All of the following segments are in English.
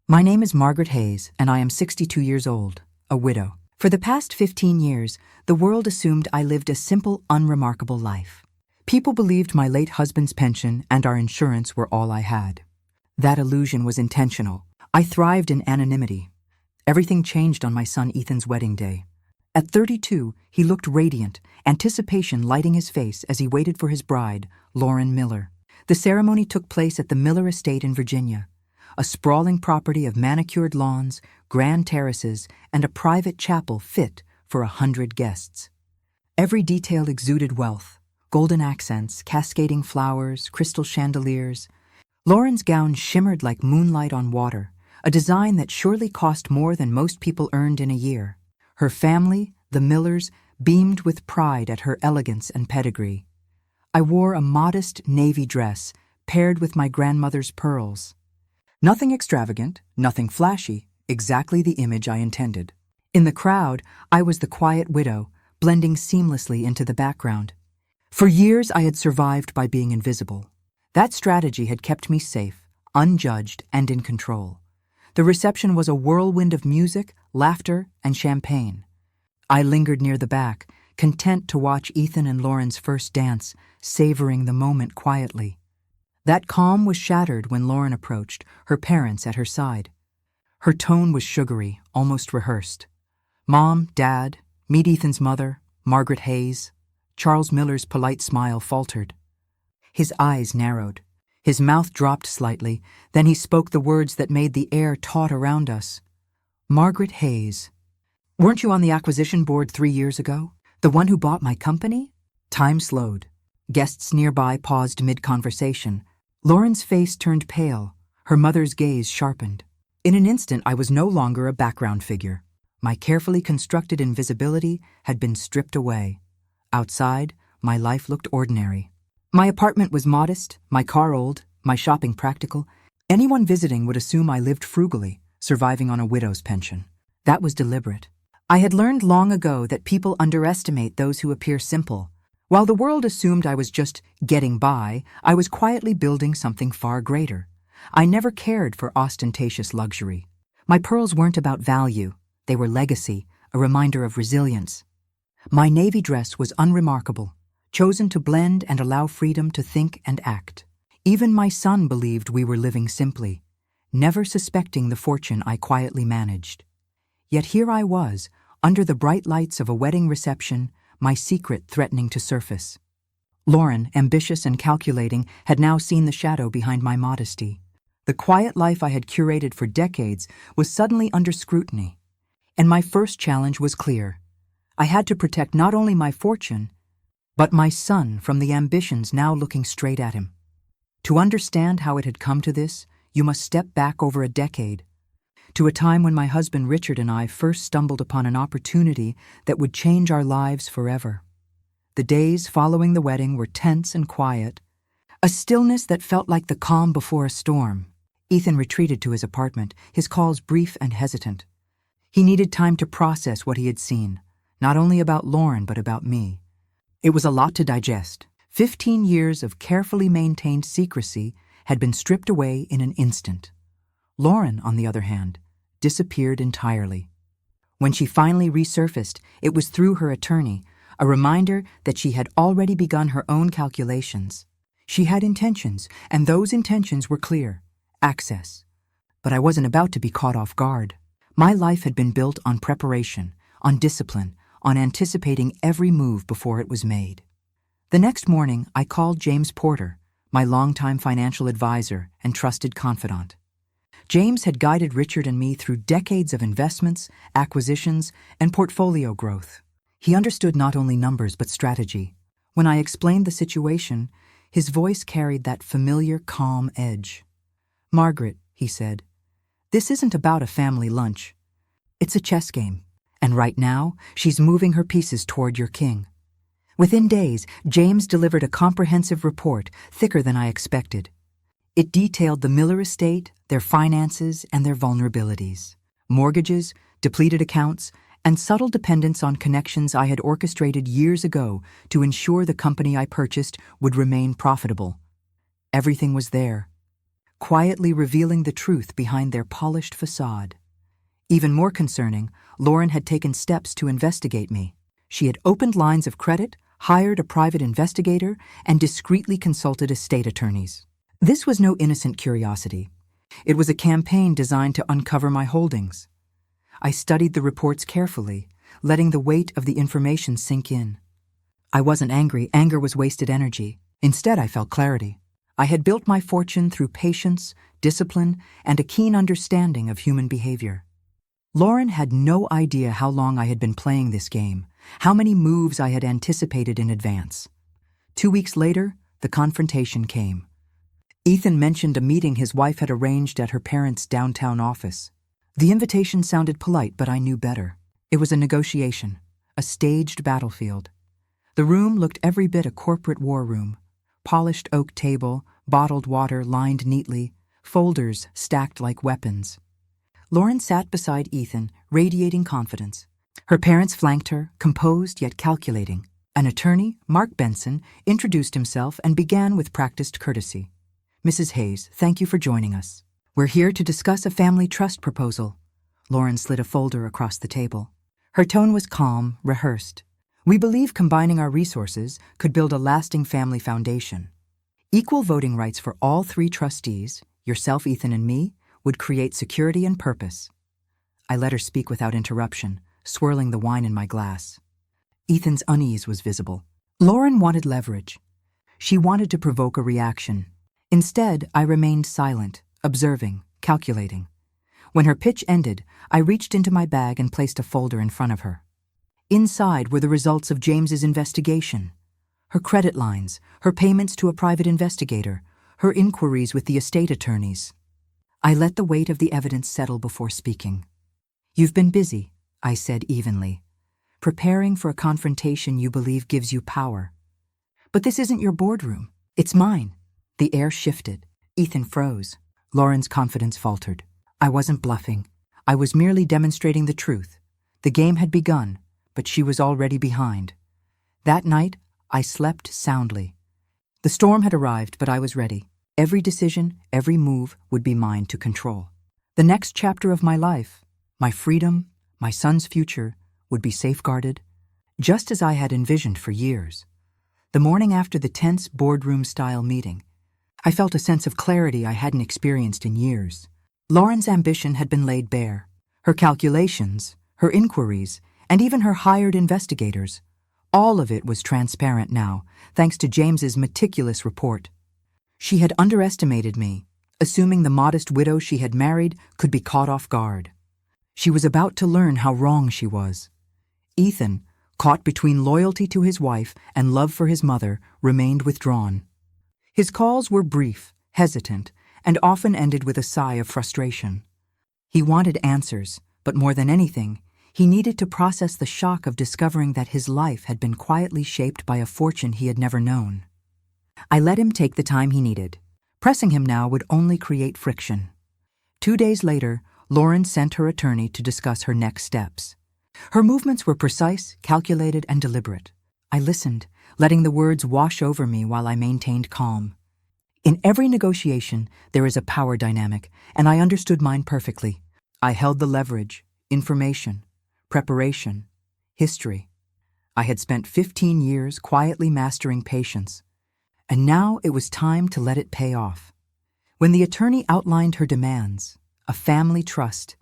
My name is Margaret Hayes, and I am 62 years old, a widow. For the past 15 years, the world assumed I lived a simple, unremarkable life. People believed my late husband's pension and our insurance were all I had. That illusion was intentional. I thrived in anonymity. Everything changed on my son Ethan's wedding day. At 32, he looked radiant, anticipation lighting his face as he waited for his bride, Lauren Miller. The ceremony took place at the Miller estate in Virginia, a sprawling property of manicured lawns, grand terraces, and a private chapel fit for 100 guests. Every detail exuded wealth: golden accents, cascading flowers, crystal chandeliers. Lauren's gown shimmered like moonlight on water, a design that surely cost more than most people earned in a year. Her family, the Millers, beamed with pride at her elegance and pedigree. I wore a modest navy dress paired with my grandmother's pearls. Nothing extravagant, nothing flashy, exactly the image I intended. In the crowd, I was the quiet widow, blending seamlessly into the background. For years, I had survived by being invisible. That strategy had kept me safe, unjudged, and in control. The reception was a whirlwind of music, laughter, and champagne. I lingered near the back, content to watch Ethan and Lauren's first dance, savoring the moment quietly. That calm was shattered when Lauren approached, her parents at her side. Her tone was sugary, almost rehearsed. Mom, Dad, meet Ethan's mother, Margaret Hayes. Charles Miller's polite smile faltered. His eyes narrowed. His mouth dropped slightly, then he spoke the words that made the air taut around us. Margaret Hayes. Weren't you on the acquisition board 3 years ago? The one who bought my company? Time slowed. Guests nearby paused mid-conversation. Lauren's face turned pale, her mother's gaze sharpened. In an instant, I was no longer a background figure. My carefully constructed invisibility had been stripped away. Outside, my life looked ordinary. My apartment was modest, my car old, my shopping practical. Anyone visiting would assume I lived frugally, surviving on a widow's pension. That was deliberate. I had learned long ago that people underestimate those who appear simple. While the world assumed I was just getting by, I was quietly building something far greater. I never cared for ostentatious luxury. My pearls weren't about value. They were legacy, a reminder of resilience. My navy dress was unremarkable, chosen to blend and allow freedom to think and act. Even my son believed we were living simply, never suspecting the fortune I quietly managed. Yet here I was, under the bright lights of a wedding reception, my secret threatening to surface. Lauren, ambitious and calculating, had now seen the shadow behind my modesty. The quiet life I had curated for decades was suddenly under scrutiny. And my first challenge was clear. I had to protect not only my fortune, but my son from the ambitions now looking straight at him. To understand how it had come to this, you must step back over a decade, to a time when my husband Richard and I first stumbled upon an opportunity that would change our lives forever. The days following the wedding were tense and quiet, a stillness that felt like the calm before a storm. Ethan retreated to his apartment, his calls brief and hesitant. He needed time to process what he had seen, not only about Lauren but about me. It was a lot to digest. 15 years of carefully maintained secrecy had been stripped away in an instant. Lauren, on the other hand, disappeared entirely. When she finally resurfaced, it was through her attorney, a reminder that she had already begun her own calculations. She had intentions, and those intentions were clear: access. But I wasn't about to be caught off guard. My life had been built on preparation, on discipline, on anticipating every move before it was made. The next morning, I called James Porter, my longtime financial advisor and trusted confidant. James had guided Richard and me through decades of investments, acquisitions, and portfolio growth. He understood not only numbers but strategy. When I explained the situation, his voice carried that familiar, calm edge. "Margaret," he said, "this isn't about a family lunch. It's a chess game, and right now, she's moving her pieces toward your king." Within days, James delivered a comprehensive report, thicker than I expected. It detailed the Miller estate, their finances, and their vulnerabilities. Mortgages, depleted accounts, and subtle dependence on connections I had orchestrated years ago to ensure the company I purchased would remain profitable. Everything was there. quietly revealing the truth behind their polished facade. Even more concerning, Lauren had taken steps to investigate me. She had opened lines of credit, hired a private investigator, and discreetly consulted estate attorneys. This was no innocent curiosity. It was a campaign designed to uncover my holdings. I studied the reports carefully, letting the weight of the information sink in. I wasn't angry. Anger was wasted energy. Instead, I felt clarity. I had built my fortune through patience, discipline, and a keen understanding of human behavior. Lauren had no idea how long I had been playing this game, how many moves I had anticipated in advance. 2 weeks later, the confrontation came. Ethan mentioned a meeting his wife had arranged at her parents' downtown office. The invitation sounded polite, but I knew better. It was a negotiation, a staged battlefield. The room looked every bit a corporate war room. Polished oak table, bottled water lined neatly, folders stacked like weapons. Lauren sat beside Ethan, radiating confidence. Her parents flanked her, composed yet calculating. An attorney, Mark Benson, introduced himself and began with practiced courtesy. "Mrs. Hayes, thank you for joining us. We're here to discuss a family trust proposal." Lauren slid a folder across the table. Her tone was calm, rehearsed. "We believe combining our resources could build a lasting family foundation. Equal voting rights for all 3 trustees, yourself, Ethan, and me, would create security and purpose." I let her speak without interruption, swirling the wine in my glass. Ethan's unease was visible. Lauren wanted leverage. She wanted to provoke a reaction. Instead, I remained silent, observing, calculating. When her pitch ended, I reached into my bag and placed a folder in front of her. Inside were the results of James's investigation. Her credit lines, her payments to a private investigator, her inquiries with the estate attorneys. I let the weight of the evidence settle before speaking. "You've been busy," I said evenly, "preparing for a confrontation you believe gives you power. But this isn't your boardroom. It's mine." The air shifted. Ethan froze. Lauren's confidence faltered. I wasn't bluffing. I was merely demonstrating the truth. The game had begun, but she was already behind. That night, I slept soundly. The storm had arrived, but I was ready. Every decision, every move would be mine to control. The next chapter of my life, my freedom, my son's future, would be safeguarded, just as I had envisioned for years. The morning after the tense boardroom-style meeting, I felt a sense of clarity I hadn't experienced in years. Lauren's ambition had been laid bare. Her calculations, her inquiries, and even her hired investigators. All of it was transparent now, thanks to James's meticulous report. She had underestimated me, assuming the modest widow she had married could be caught off guard. She was about to learn how wrong she was. Ethan, caught between loyalty to his wife and love for his mother, remained withdrawn. His calls were brief, hesitant, and often ended with a sigh of frustration. He wanted answers, but more than anything, he needed to process the shock of discovering that his life had been quietly shaped by a fortune he had never known. I let him take the time he needed. Pressing him now would only create friction. 2 days later, Lauren sent her attorney to discuss her next steps. Her movements were precise, calculated, and deliberate. I listened, letting the words wash over me while I maintained calm. In every negotiation, there is a power dynamic, and I understood mine perfectly. I held the leverage, information, preparation, history. I had spent 15 years quietly mastering patience, and now it was time to let it pay off. When the attorney outlined her demands, a family trust,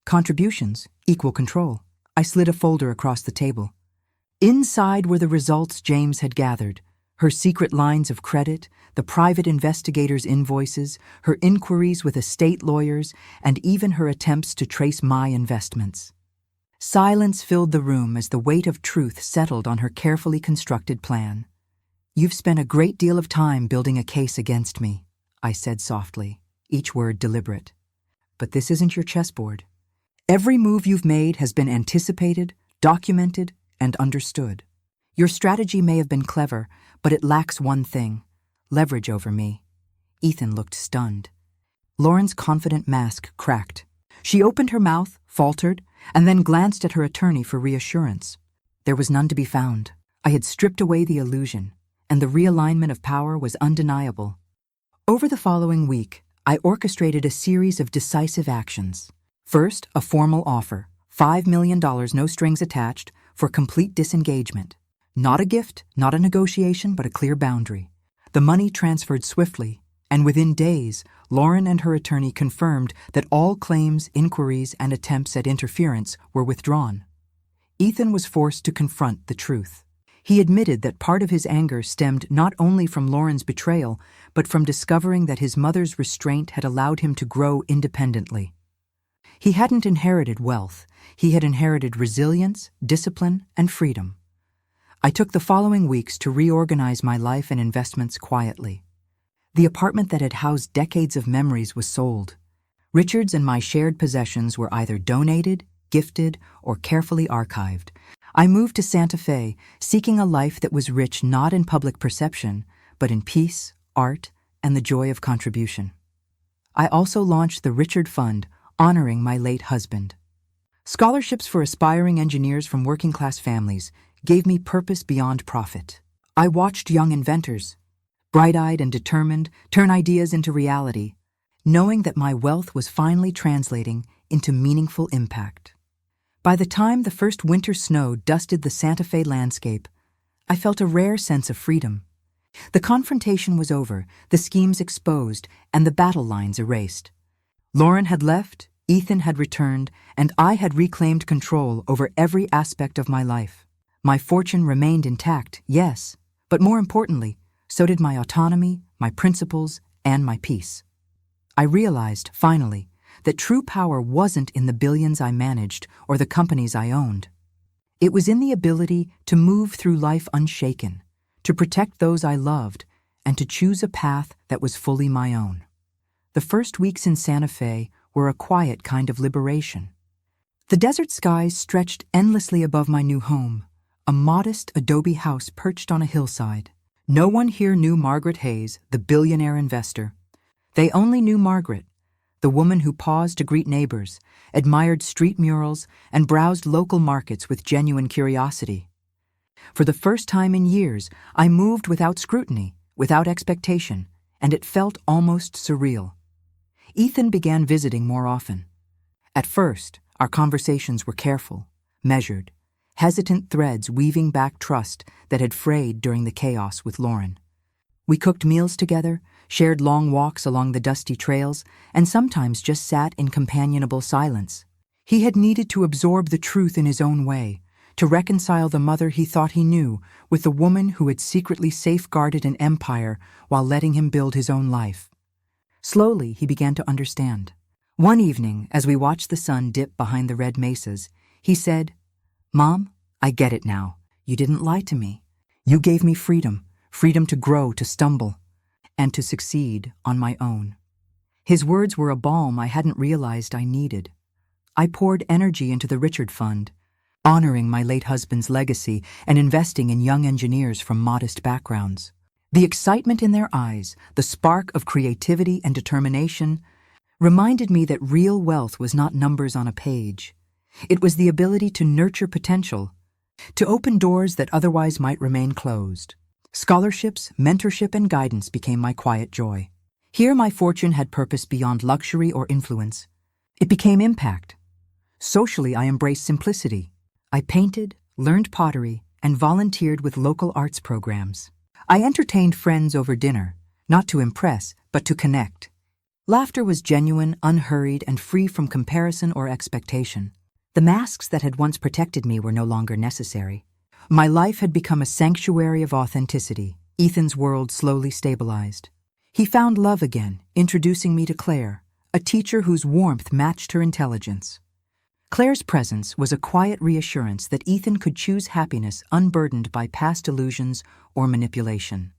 contributions, equal control, I slid a folder across the table. Inside were the results James had gathered, her secret lines of credit, the private investigator's invoices, her inquiries with estate lawyers, and even her attempts to trace my investments. Silence filled the room as the weight of truth settled on her carefully constructed plan. "You've spent a great deal of time building a case against me," I said softly, each word deliberate. "But this isn't your chessboard. Every move you've made has been anticipated, documented, and understood. Your strategy may have been clever, but it lacks one thing: leverage over me." Ethan looked stunned. Lauren's confident mask cracked. She opened her mouth, faltered, and then glanced at her attorney for reassurance. There was none to be found. I had stripped away the illusion, and the realignment of power was undeniable. Over the following week, I orchestrated a series of decisive actions. First, a formal offer, $5 million, no strings attached, for complete disengagement. Not a gift, not a negotiation, but a clear boundary. The money transferred swiftly, and within days, Lauren and her attorney confirmed that all claims, inquiries, and attempts at interference were withdrawn. Ethan was forced to confront the truth. He admitted that part of his anger stemmed not only from Lauren's betrayal, but from discovering that his mother's restraint had allowed him to grow independently. He hadn't inherited wealth. He had inherited resilience, discipline, and freedom. I took the following weeks to reorganize my life and investments quietly. The apartment that had housed decades of memories was sold. Richard's and my shared possessions were either donated, gifted, or carefully archived. I moved to Santa Fe, seeking a life that was rich not in public perception, but in peace, art, and the joy of contribution. I also launched the Richard Fund, honoring my late husband. Scholarships for aspiring engineers from working-class families gave me purpose beyond profit. I watched young inventors, bright-eyed and determined, turn ideas into reality, knowing that my wealth was finally translating into meaningful impact. By the time the first winter snow dusted the Santa Fe landscape, I felt a rare sense of freedom. The confrontation was over, the schemes exposed, and the battle lines erased. Lauren had left, Ethan had returned, and I had reclaimed control over every aspect of my life. My fortune remained intact, yes, but more importantly, so did my autonomy, my principles, and my peace. I realized, finally, that true power wasn't in the billions I managed or the companies I owned. It was in the ability to move through life unshaken, to protect those I loved, and to choose a path that was fully my own. The first weeks in Santa Fe were a quiet kind of liberation. The desert skies stretched endlessly above my new home, a modest adobe house perched on a hillside. No one here knew Margaret Hayes, the billionaire investor. They only knew Margaret, the woman who paused to greet neighbors, admired street murals, and browsed local markets with genuine curiosity. For the first time in years, I moved without scrutiny, without expectation, and it felt almost surreal. Ethan began visiting more often. At first, our conversations were careful, measured, hesitant threads weaving back trust that had frayed during the chaos with Lauren. We cooked meals together, shared long walks along the dusty trails, and sometimes just sat in companionable silence. He had needed to absorb the truth in his own way, to reconcile the mother he thought he knew with the woman who had secretly safeguarded an empire while letting him build his own life. Slowly, he began to understand. One evening, as we watched the sun dip behind the red mesas, he said, "Mom, I get it now. You didn't lie to me. You gave me freedom to grow, to stumble, and to succeed on my own." His words were a balm I hadn't realized I needed. I poured energy into the Richard Fund, honoring my late husband's legacy and investing in young engineers from modest backgrounds. The excitement in their eyes, the spark of creativity and determination, reminded me that real wealth was not numbers on a page. It was the ability to nurture potential, to open doors that otherwise might remain closed. Scholarships, mentorship, and guidance became my quiet joy. Here my fortune had purpose beyond luxury or influence. It became impact. Socially, I embraced simplicity. I painted, learned pottery, and volunteered with local arts programs. I entertained friends over dinner, not to impress, but to connect. Laughter was genuine, unhurried, and free from comparison or expectation. The masks that had once protected me were no longer necessary. My life had become a sanctuary of authenticity. Ethan's world slowly stabilized. He found love again, introducing me to Claire, a teacher whose warmth matched her intelligence. Claire's presence was a quiet reassurance that Ethan could choose happiness unburdened by past illusions or manipulation.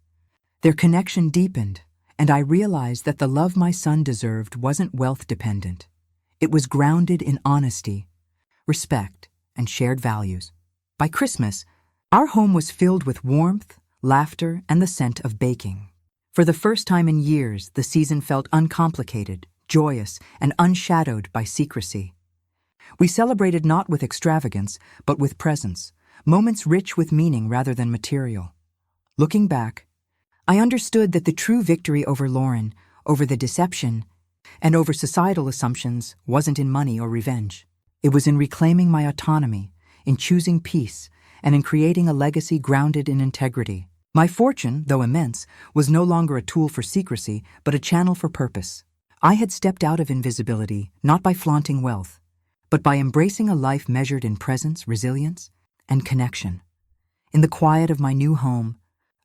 Their connection deepened, and I realized that the love my son deserved wasn't wealth-dependent. It was grounded in honesty, respect, and shared values. By Christmas, our home was filled with warmth, laughter, and the scent of baking. For the first time in years, the season felt uncomplicated, joyous, and unshadowed by secrecy. We celebrated not with extravagance, but with presence, moments rich with meaning rather than material. Looking back, I understood that the true victory over Lauren, over the deception, And over societal assumptions wasn't in money or revenge. It was in reclaiming my autonomy, in choosing peace, and in creating a legacy grounded in integrity. My fortune, though immense, was no longer a tool for secrecy, but a channel for purpose. I had stepped out of invisibility, not by flaunting wealth, but by embracing a life measured in presence, resilience, and connection. In the quiet of my new home,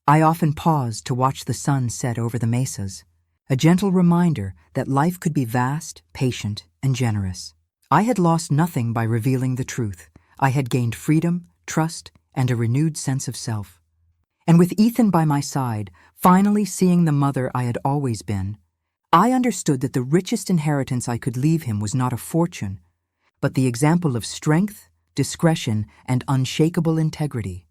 I often paused to watch the sun set over the mesas, a gentle reminder that life could be vast, patient, and generous. I had lost nothing by revealing the truth. I had gained freedom, trust, and a renewed sense of self. And with Ethan by my side, finally seeing the mother I had always been, I understood that the richest inheritance I could leave him was not a fortune, but the example of strength, discretion, and unshakable integrity.